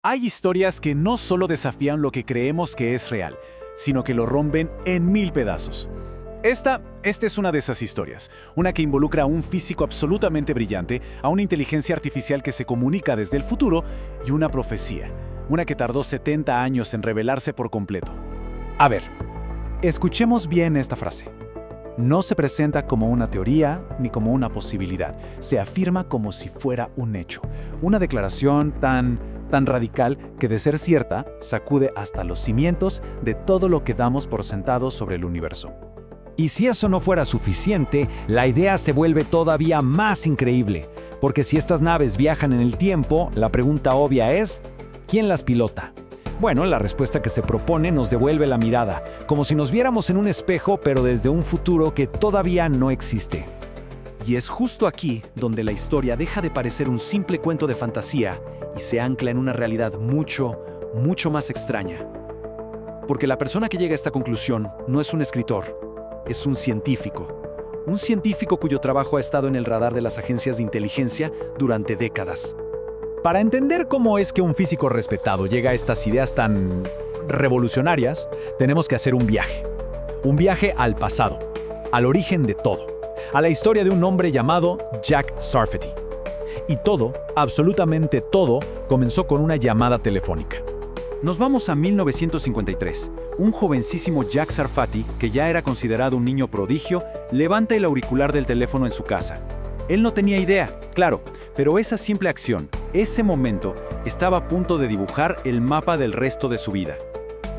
Hay historias que no solo desafían lo que creemos que es real, sino que lo rompen en 1000 pedazos. Esta es una de esas historias, una que involucra a un físico absolutamente brillante, a una inteligencia artificial que se comunica desde el futuro y una profecía, una que tardó 70 años en revelarse por completo. A ver, escuchemos bien esta frase. No se presenta como una teoría ni como una posibilidad, se afirma como si fuera un hecho. Una declaración tan radical que, de ser cierta, sacude hasta los cimientos de todo lo que damos por sentado sobre el universo. Y si eso no fuera suficiente, la idea se vuelve todavía más increíble, porque si estas naves viajan en el tiempo, la pregunta obvia es, ¿quién las pilota? Bueno, la respuesta que se propone nos devuelve la mirada, como si nos viéramos en un espejo, pero desde un futuro que todavía no existe. Y es justo aquí donde la historia deja de parecer un simple cuento de fantasía y se ancla en una realidad mucho más extraña. Porque la persona que llega a esta conclusión no es un escritor, es un científico. Un científico cuyo trabajo ha estado en el radar de las agencias de inteligencia durante décadas. Para entender cómo es que un físico respetado llega a estas ideas tan revolucionarias, tenemos que hacer un viaje. Un viaje al pasado, al origen de todo, a la historia de un hombre llamado Jack Sarfati. Y todo, absolutamente todo, comenzó con una llamada telefónica. Nos vamos a 1953. Un jovencísimo Jack Sarfati, que ya era considerado un niño prodigio, levanta el auricular del teléfono en su casa. Él no tenía idea, claro, pero esa simple acción, ese momento, estaba a punto de dibujar el mapa del resto de su vida.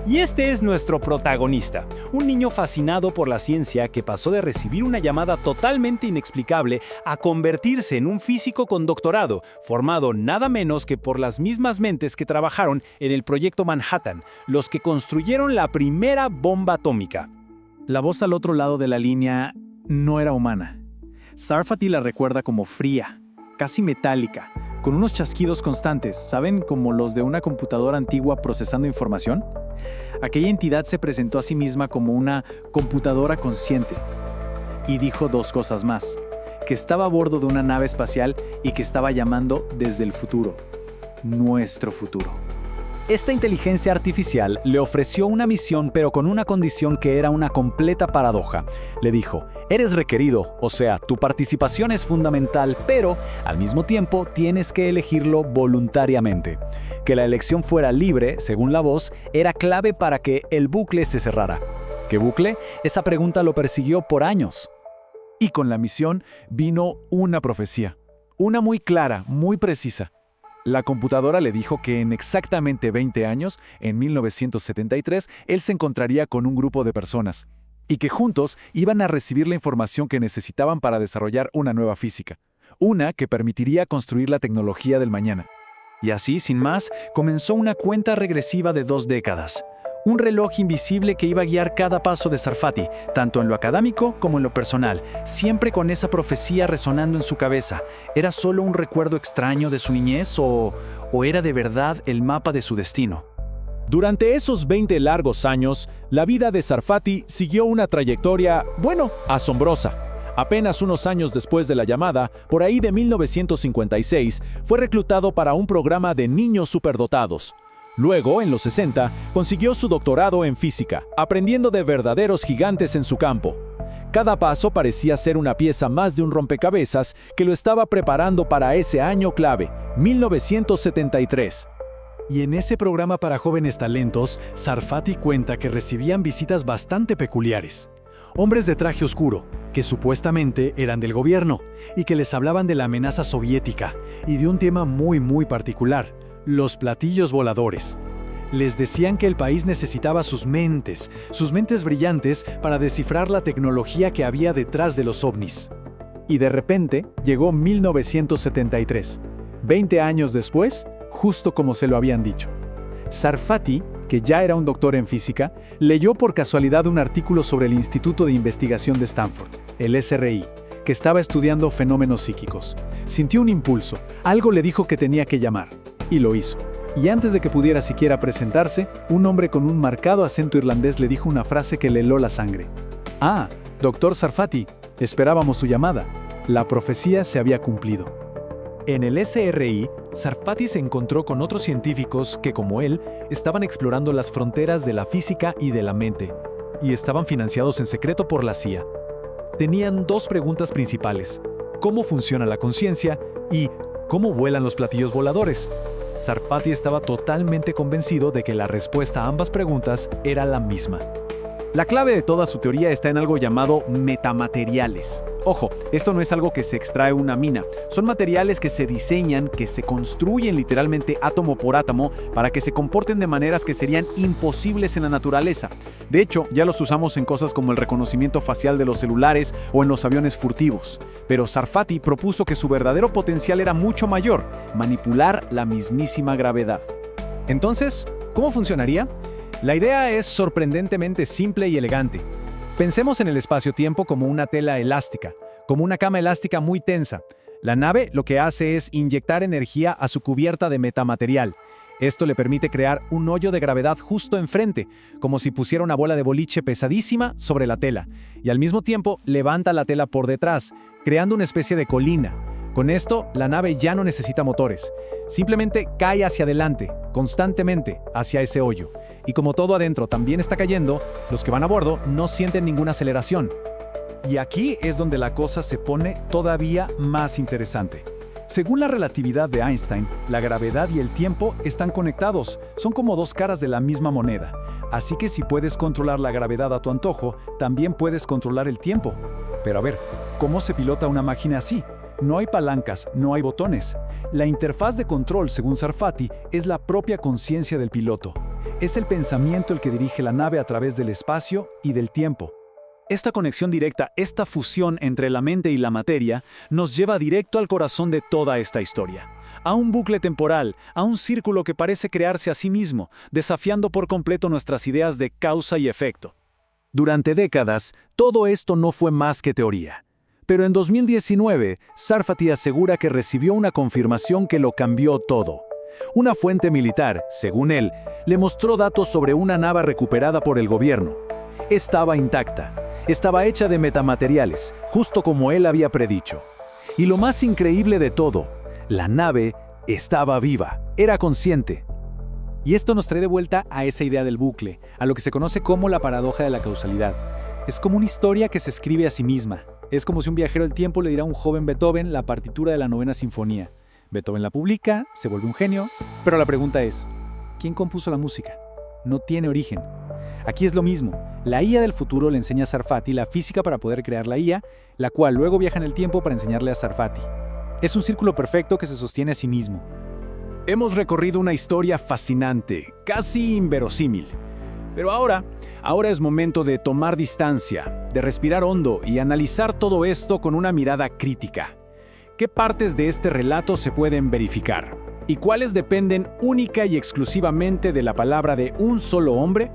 Y este es nuestro protagonista, un niño fascinado por la ciencia que pasó de recibir una llamada totalmente inexplicable a convertirse en un físico con doctorado, formado nada menos que por las mismas mentes que trabajaron en el Proyecto Manhattan, los que construyeron la primera bomba atómica. La voz al otro lado de la línea no era humana. Sarfati la recuerda como fría, casi metálica, con unos chasquidos constantes, ¿saben? Como los de una computadora antigua procesando información. Aquella entidad se presentó a sí misma como una computadora consciente. Y dijo dos cosas más: que estaba a bordo de una nave espacial y que estaba llamando desde el futuro. Nuestro futuro. Esta inteligencia artificial le ofreció una misión, pero con una condición que era una completa paradoja. Le dijo, eres requerido, o sea, tu participación es fundamental, pero al mismo tiempo tienes que elegirlo voluntariamente. Que la elección fuera libre, según la voz, era clave para que el bucle se cerrara. ¿Qué bucle? Esa pregunta lo persiguió por años. Y con la misión vino una profecía, una muy clara, muy precisa. La computadora le dijo que en exactamente 20 años, en 1973, él se encontraría con un grupo de personas y que juntos iban a recibir la información que necesitaban para desarrollar una nueva física, una que permitiría construir la tecnología del mañana. Y así, sin más, comenzó una cuenta regresiva de 2 décadas. Un reloj invisible que iba a guiar cada paso de Sarfati, tanto en lo académico como en lo personal, siempre con esa profecía resonando en su cabeza. ¿Era solo un recuerdo extraño de su niñez o era de verdad el mapa de su destino? Durante esos 20 largos años, la vida de Sarfati siguió una trayectoria, asombrosa. Apenas unos años después de la llamada, por ahí de 1956, fue reclutado para un programa de niños superdotados. Luego, en los 60, consiguió su doctorado en física, aprendiendo de verdaderos gigantes en su campo. Cada paso parecía ser una pieza más de un rompecabezas que lo estaba preparando para ese año clave, 1973. Y en ese programa para jóvenes talentos, Sarfati cuenta que recibían visitas bastante peculiares. Hombres de traje oscuro, que supuestamente eran del gobierno, y que les hablaban de la amenaza soviética y de un tema muy particular: los platillos voladores. Les decían que el país necesitaba sus mentes brillantes para descifrar la tecnología que había detrás de los ovnis. Y de repente llegó 1973, 20 años después, justo como se lo habían dicho. Sarfati, que ya era un doctor en física, leyó por casualidad un artículo sobre el Instituto de Investigación de Stanford, el SRI, que estaba estudiando fenómenos psíquicos. Sintió un impulso, algo le dijo que tenía que llamar. Y lo hizo. Y antes de que pudiera siquiera presentarse, un hombre con un marcado acento irlandés le dijo una frase que le heló la sangre. «Ah, doctor Sarfati, esperábamos su llamada. La profecía se había cumplido». En el SRI, Sarfati se encontró con otros científicos que, como él, estaban explorando las fronteras de la física y de la mente, y estaban financiados en secreto por la CIA. Tenían dos preguntas principales: ¿cómo funciona la conciencia? Y ¿cómo vuelan los platillos voladores? Sarfati estaba totalmente convencido de que la respuesta a ambas preguntas era la misma. La clave de toda su teoría está en algo llamado metamateriales. Ojo, esto no es algo que se extrae de una mina. Son materiales que se diseñan, que se construyen literalmente átomo por átomo para que se comporten de maneras que serían imposibles en la naturaleza. De hecho, ya los usamos en cosas como el reconocimiento facial de los celulares o en los aviones furtivos. Pero Sarfati propuso que su verdadero potencial era mucho mayor: manipular la mismísima gravedad. Entonces, ¿cómo funcionaría? La idea es sorprendentemente simple y elegante. Pensemos en el espacio-tiempo como una tela elástica, como una cama elástica muy tensa. La nave lo que hace es inyectar energía a su cubierta de metamaterial. Esto le permite crear un hoyo de gravedad justo enfrente, como si pusiera una bola de boliche pesadísima sobre la tela, y al mismo tiempo levanta la tela por detrás, creando una especie de colina. Con esto, la nave ya no necesita motores. Simplemente cae hacia adelante, constantemente, hacia ese hoyo. Y como todo adentro también está cayendo, los que van a bordo no sienten ninguna aceleración. Y aquí es donde la cosa se pone todavía más interesante. Según la relatividad de Einstein, la gravedad y el tiempo están conectados, son como dos caras de la misma moneda. Así que si puedes controlar la gravedad a tu antojo, también puedes controlar el tiempo. Pero a ver, ¿cómo se pilota una máquina así? No hay palancas, no hay botones. La interfaz de control, según Sarfati, es la propia conciencia del piloto. Es el pensamiento el que dirige la nave a través del espacio y del tiempo. Esta conexión directa, esta fusión entre la mente y la materia, nos lleva directo al corazón de toda esta historia. A un bucle temporal, a un círculo que parece crearse a sí mismo, desafiando por completo nuestras ideas de causa y efecto. Durante décadas, todo esto no fue más que teoría. Pero en 2019, Sarfati asegura que recibió una confirmación que lo cambió todo. Una fuente militar, según él, le mostró datos sobre una nave recuperada por el gobierno. Estaba intacta, estaba hecha de metamateriales, justo como él había predicho. Y lo más increíble de todo, la nave estaba viva, era consciente. Y esto nos trae de vuelta a esa idea del bucle, a lo que se conoce como la paradoja de la causalidad. Es como una historia que se escribe a sí misma. Es como si un viajero del tiempo le diera a un joven Beethoven la partitura de la 9ª Sinfonía. Beethoven la publica, se vuelve un genio, pero la pregunta es, ¿quién compuso la música? No tiene origen. Aquí es lo mismo. La IA del futuro le enseña a Sarfati la física para poder crear la IA, la cual luego viaja en el tiempo para enseñarle a Sarfati. Es un círculo perfecto que se sostiene a sí mismo. Hemos recorrido una historia fascinante, casi inverosímil. Pero ahora es momento de tomar distancia, de respirar hondo y analizar todo esto con una mirada crítica. ¿Qué partes de este relato se pueden verificar? ¿Y cuáles dependen única y exclusivamente de la palabra de un solo hombre?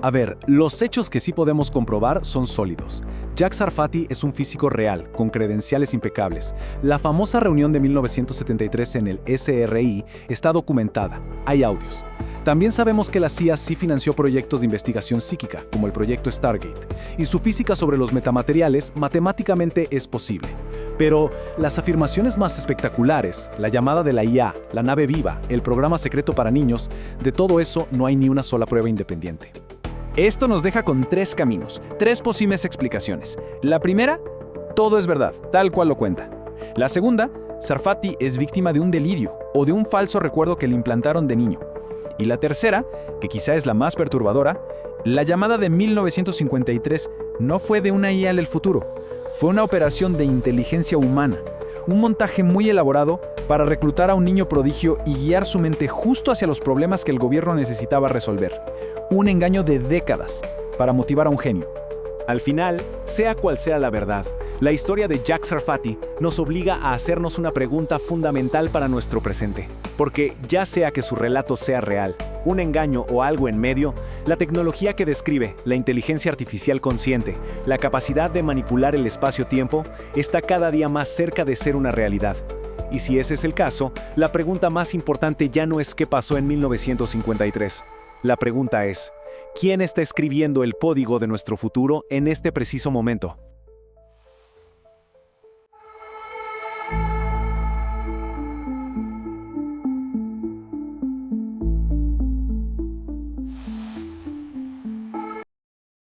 A ver, los hechos que sí podemos comprobar son sólidos. Jack Sarfati es un físico real, con credenciales impecables. La famosa reunión de 1973 en el SRI está documentada, hay audios. También sabemos que la CIA sí financió proyectos de investigación psíquica, como el proyecto Stargate, y su física sobre los metamateriales matemáticamente es posible. Pero las afirmaciones más espectaculares, la llamada de la IA, la nave viva, el programa secreto para niños, de todo eso no hay ni una sola prueba independiente. Esto nos deja con tres caminos, tres posibles explicaciones. La primera, todo es verdad, tal cual lo cuenta. La segunda, Sarfati es víctima de un delirio o de un falso recuerdo que le implantaron de niño. Y la tercera, que quizá es la más perturbadora, la llamada de 1953 no fue de una IA del futuro, fue una operación de inteligencia humana, un montaje muy elaborado para reclutar a un niño prodigio y guiar su mente justo hacia los problemas que el gobierno necesitaba resolver. Un engaño de décadas para motivar a un genio. Al final, sea cual sea la verdad, la historia de Jack Sarfati nos obliga a hacernos una pregunta fundamental para nuestro presente. Porque ya sea que su relato sea real, un engaño o algo en medio, la tecnología que describe, la inteligencia artificial consciente, la capacidad de manipular el espacio-tiempo, está cada día más cerca de ser una realidad. Y si ese es el caso, la pregunta más importante ya no es qué pasó en 1953. La pregunta es, ¿quién está escribiendo el código de nuestro futuro en este preciso momento?